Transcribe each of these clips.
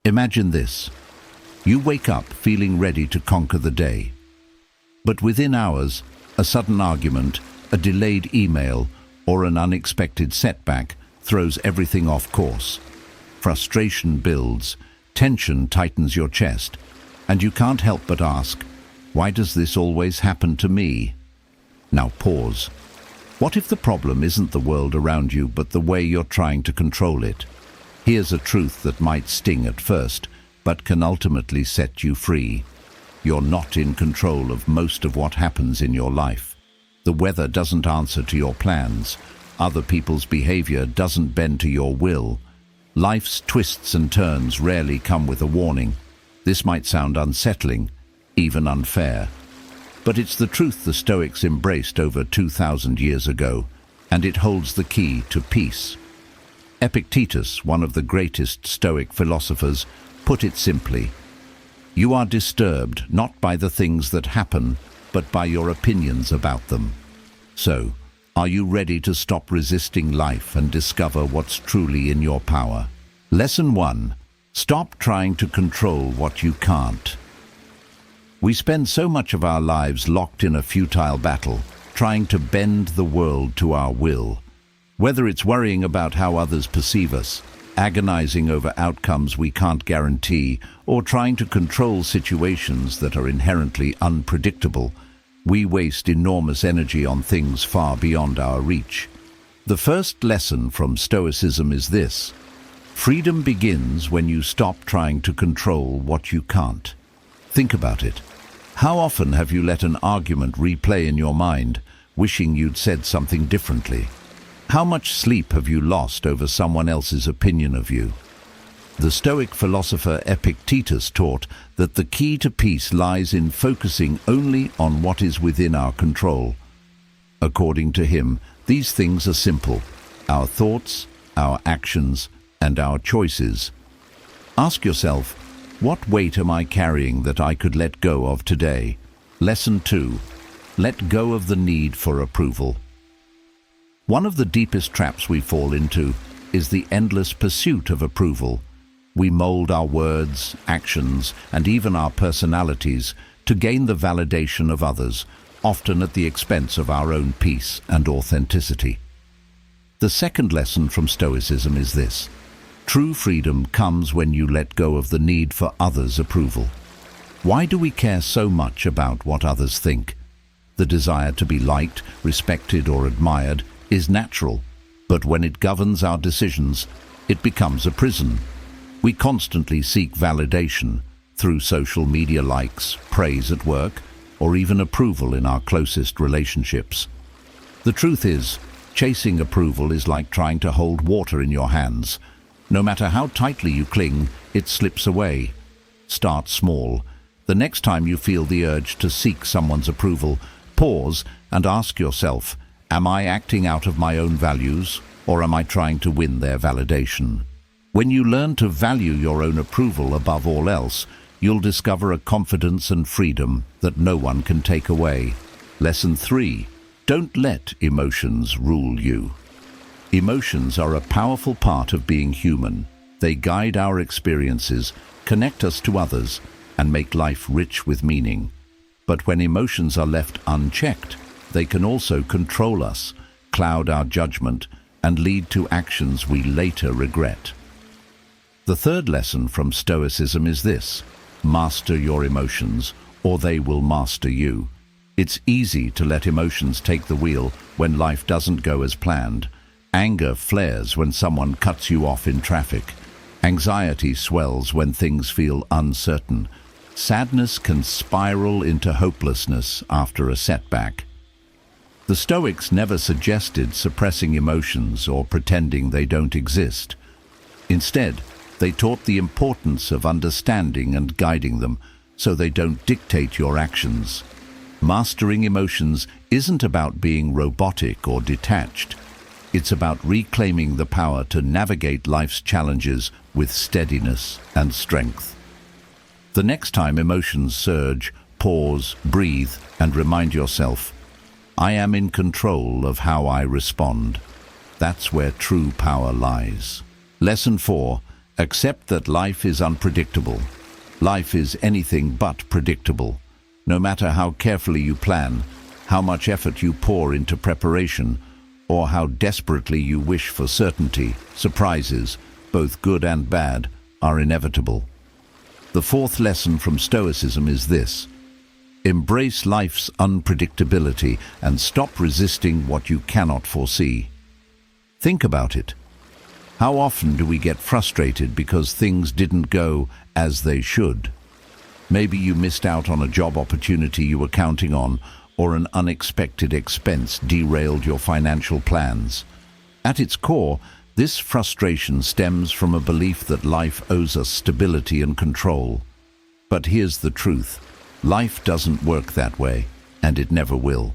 Imagine this. You wake up feeling ready to conquer the day. But within hours, a sudden argument, a delayed email, or an unexpected setback throws everything off course. Frustration builds, tension tightens your chest, and you can't help but ask, why does this always happen to me? Now pause. What if the problem isn't the world around you, but the way you're trying to control it? Here's a truth that might sting at first, but can ultimately set you free. You're not in control of most of what happens in your life. The weather doesn't answer to your plans. Other people's behavior doesn't bend to your will. Life's twists and turns rarely come with a warning. This might sound unsettling, even unfair. But it's the truth the Stoics embraced over 2,000 years ago, and it holds the key to peace. Epictetus, one of the greatest Stoic philosophers, put it simply, "You are disturbed not by the things that happen, but by your opinions about them." So, are you ready to stop resisting life and discover what's truly in your power? Lesson 1. Stop trying to control what you can't. We spend so much of our lives locked in a futile battle, trying to bend the world to our will. Whether it's worrying about how others perceive us, agonizing over outcomes we can't guarantee, or trying to control situations that are inherently unpredictable, we waste enormous energy on things far beyond our reach. The first lesson from Stoicism is this: freedom begins when you stop trying to control what you can't. Think about it. How often have you let an argument replay in your mind, wishing you'd said something differently? How much sleep have you lost over someone else's opinion of you? The Stoic philosopher Epictetus taught that the key to peace lies in focusing only on what is within our control. According to him, these things are simple: our thoughts, our actions, and our choices. Ask yourself, what weight am I carrying that I could let go of today? Lesson 2. Let go of the need for approval. One of the deepest traps we fall into is the endless pursuit of approval. We mold our words, actions, and even our personalities to gain the validation of others, often at the expense of our own peace and authenticity. The second lesson from Stoicism is this: true freedom comes when you let go of the need for others' approval. Why do we care so much about what others think? The desire to be liked, respected, or admired is natural, but when it governs our decisions, it becomes a prison. We constantly seek validation through social media likes, praise at work, or even approval in our closest relationships. The truth is, chasing approval is like trying to hold water in your hands. No matter how tightly you cling, it slips away. Start small. The next time you feel the urge to seek someone's approval, pause and ask yourself, am I acting out of my own values, or am I trying to win their validation? When you learn to value your own approval above all else, you'll discover a confidence and freedom that no one can take away. Lesson 3. Don't let emotions rule you. Emotions are a powerful part of being human. They guide our experiences, connect us to others, and make life rich with meaning. But when emotions are left unchecked, they can also control us, cloud our judgment, and lead to actions we later regret. The third lesson from Stoicism is this: master your emotions, or they will master you. It's easy to let emotions take the wheel when life doesn't go as planned. Anger flares when someone cuts you off in traffic. Anxiety swells when things feel uncertain. Sadness can spiral into hopelessness after a setback. The Stoics never suggested suppressing emotions or pretending they don't exist. Instead, they taught the importance of understanding and guiding them so they don't dictate your actions. Mastering emotions isn't about being robotic or detached. It's about reclaiming the power to navigate life's challenges with steadiness and strength. The next time emotions surge, pause, breathe, and remind yourself, I am in control of how I respond. That's where true power lies. Lesson 4. Accept that life is unpredictable. Life is anything but predictable. No matter how carefully you plan, how much effort you pour into preparation, or how desperately you wish for certainty, surprises, both good and bad, are inevitable. The fourth lesson from Stoicism is this: embrace life's unpredictability and stop resisting what you cannot foresee. Think about it. How often do we get frustrated because things didn't go as they should? Maybe you missed out on a job opportunity you were counting on, or an unexpected expense derailed your financial plans. At its core, this frustration stems from a belief that life owes us stability and control. But here's the truth: life doesn't work that way, and it never will.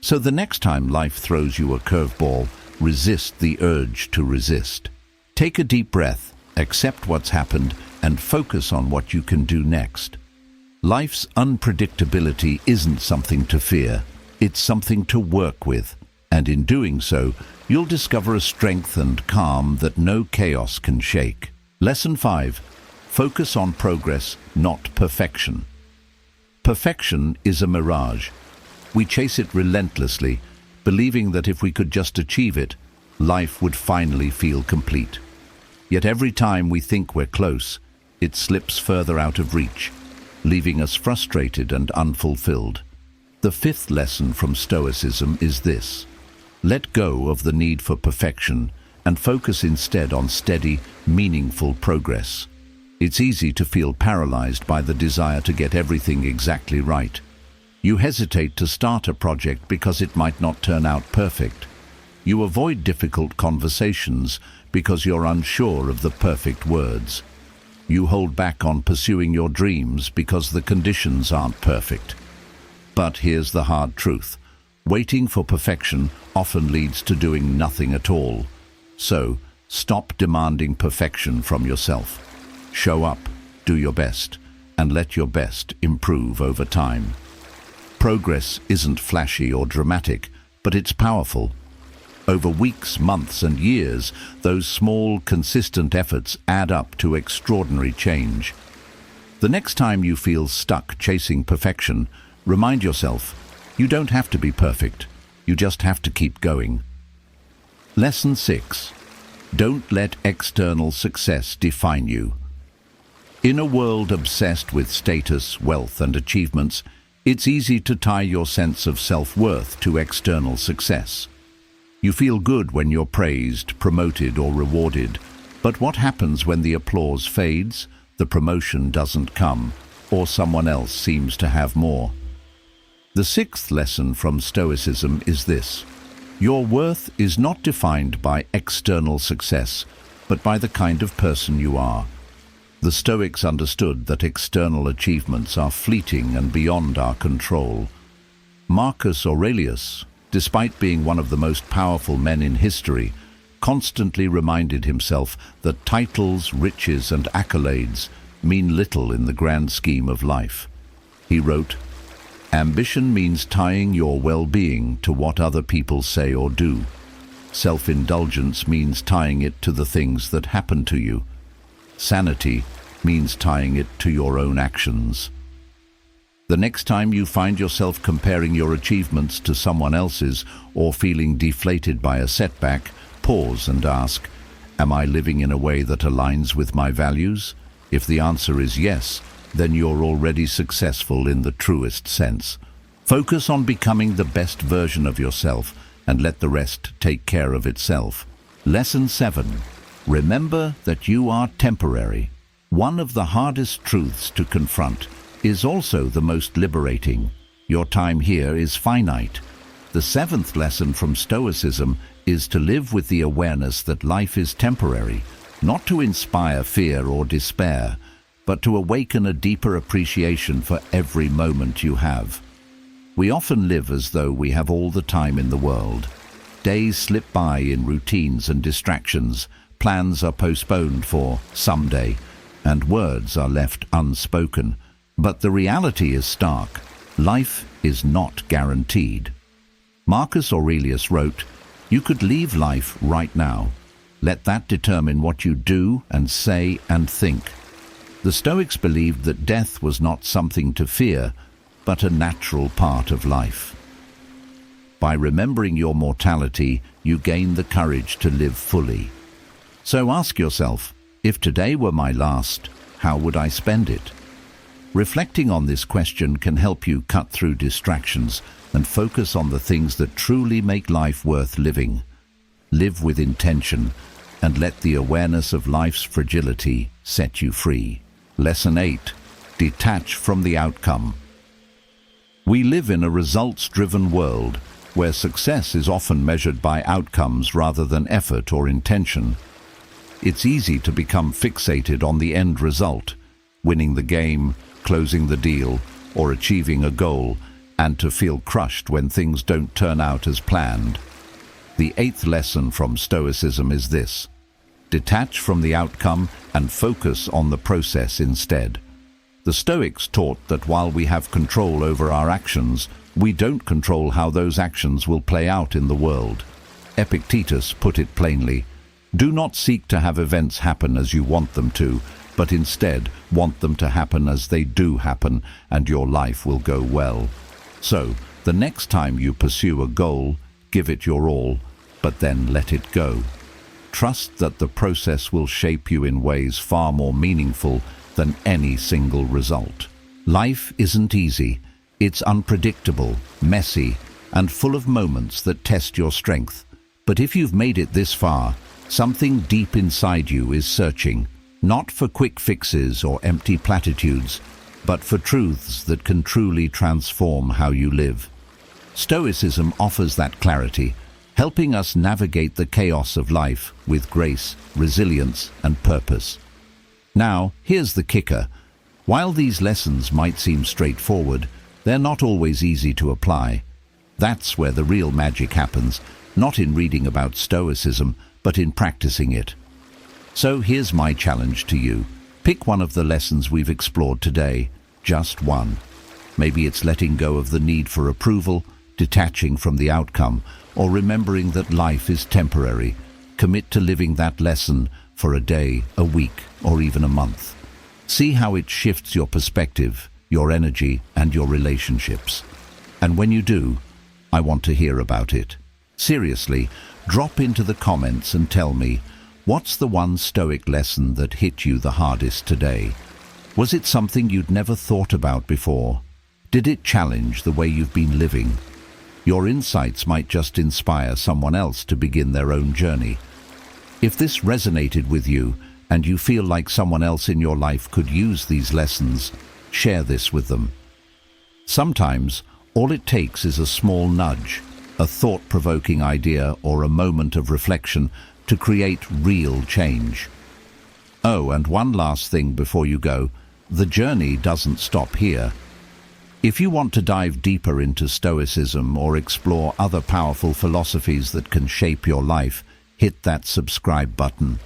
So the next time life throws you a curveball, resist the urge to resist. Take a deep breath, accept what's happened, and focus on what you can do next. Life's unpredictability isn't something to fear, it's something to work with, and in doing so, you'll discover a strength and calm that no chaos can shake. Lesson 5. Focus on progress, not perfection. Perfection is a mirage. We chase it relentlessly, believing that if we could just achieve it, life would finally feel complete. Yet every time we think we're close, it slips further out of reach, leaving us frustrated and unfulfilled. The fifth lesson from Stoicism is this: let go of the need for perfection and focus instead on steady, meaningful progress. It's easy to feel paralyzed by the desire to get everything exactly right. You hesitate to start a project because it might not turn out perfect. You avoid difficult conversations because you're unsure of the perfect words. You hold back on pursuing your dreams because the conditions aren't perfect. But here's the hard truth: waiting for perfection often leads to doing nothing at all. So, stop demanding perfection from yourself. Show up, do your best, and let your best improve over time. Progress isn't flashy or dramatic, but it's powerful. Over weeks, months, and years, those small, consistent efforts add up to extraordinary change. The next time you feel stuck chasing perfection, remind yourself, you don't have to be perfect. You just have to keep going. Lesson 6. Don't let external success define you. In a world obsessed with status, wealth, and achievements, it's easy to tie your sense of self-worth to external success. You feel good when you're praised, promoted, or rewarded, but what happens when the applause fades, the promotion doesn't come, or someone else seems to have more? The sixth lesson from Stoicism is this: your worth is not defined by external success, but by the kind of person you are. The Stoics understood that external achievements are fleeting and beyond our control. Marcus Aurelius, despite being one of the most powerful men in history, constantly reminded himself that titles, riches, and accolades mean little in the grand scheme of life. He wrote, "Ambition means tying your well-being to what other people say or do. Self-indulgence means tying it to the things that happen to you. Sanity means tying it to your own actions." The next time you find yourself comparing your achievements to someone else's or feeling deflated by a setback, pause and ask, am I living in a way that aligns with my values? If the answer is yes, then you're already successful in the truest sense. Focus on becoming the best version of yourself and let the rest take care of itself. Lesson 7. Remember that you are temporary. One of the hardest truths to confront is also the most liberating. Your time here is finite. The seventh lesson from Stoicism is to live with the awareness that life is temporary, not to inspire fear or despair, but to awaken a deeper appreciation for every moment you have. We often live as though we have all the time in the world. Days slip by in routines and distractions, plans are postponed for someday, and words are left unspoken. But the reality is stark. Life is not guaranteed. Marcus Aurelius wrote, "You could leave life right now. Let that determine what you do and say and think. The Stoics believed that death was not something to fear, but a natural part of life. By remembering your mortality, you gain the courage to live fully. So ask yourself, if today were my last, how would I spend it? Reflecting on this question can help you cut through distractions and focus on the things that truly make life worth living. Live with intention and let the awareness of life's fragility set you free. Lesson 8. Detach from the outcome. We live in a results-driven world where success is often measured by outcomes rather than effort or intention. It's easy to become fixated on the end result, winning the game, closing the deal, or achieving a goal, and to feel crushed when things don't turn out as planned. The 8th lesson from Stoicism is this: detach from the outcome and focus on the process instead. The Stoics taught that while we have control over our actions, we don't control how those actions will play out in the world. Epictetus put it plainly: do not seek to have events happen as you want them to, but instead want them to happen as they do happen, and your life will go well. So, the next time you pursue a goal, give it your all, but then let it go. Trust that the process will shape you in ways far more meaningful than any single result. Life isn't easy. It's unpredictable, messy, and full of moments that test your strength. But if you've made it this far, something deep inside you is searching, not for quick fixes or empty platitudes, but for truths that can truly transform how you live. Stoicism offers that clarity, helping us navigate the chaos of life with grace, resilience, and purpose. Now, here's the kicker. While these lessons might seem straightforward, they're not always easy to apply. That's where the real magic happens, not in reading about Stoicism, but in practicing it. So here's my challenge to you. Pick one of the lessons we've explored today, just one. Maybe it's letting go of the need for approval, detaching from the outcome, or remembering that life is temporary. Commit to living that lesson for a day, a week, or even a month. See how it shifts your perspective, your energy, and your relationships. And when you do, I want to hear about it. Seriously, drop into the comments and tell me, what's the one Stoic lesson that hit you the hardest today? Was it something you'd never thought about before? Did it challenge the way you've been living? Your insights might just inspire someone else to begin their own journey. If this resonated with you, and you feel like someone else in your life could use these lessons, share this with them. Sometimes, all it takes is a small nudge, a thought-provoking idea, or a moment of reflection to create real change. Oh, and one last thing before you go. The journey doesn't stop here. If you want to dive deeper into Stoicism or explore other powerful philosophies that can shape your life, hit that subscribe button.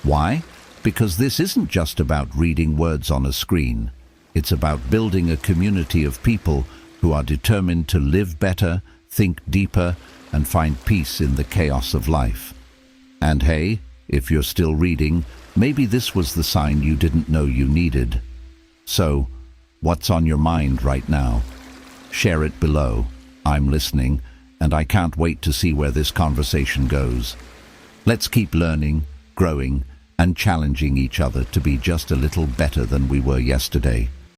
Why? Because this isn't just about reading words on a screen. It's about building a community of people who are determined to live better, think deeper, and find peace in the chaos of life. And hey, if you're still reading, maybe this was the sign you didn't know you needed. So, what's on your mind right now? Share it below. I'm listening, and I can't wait to see where this conversation goes. Let's keep learning, growing, and challenging each other to be just a little better than we were yesterday.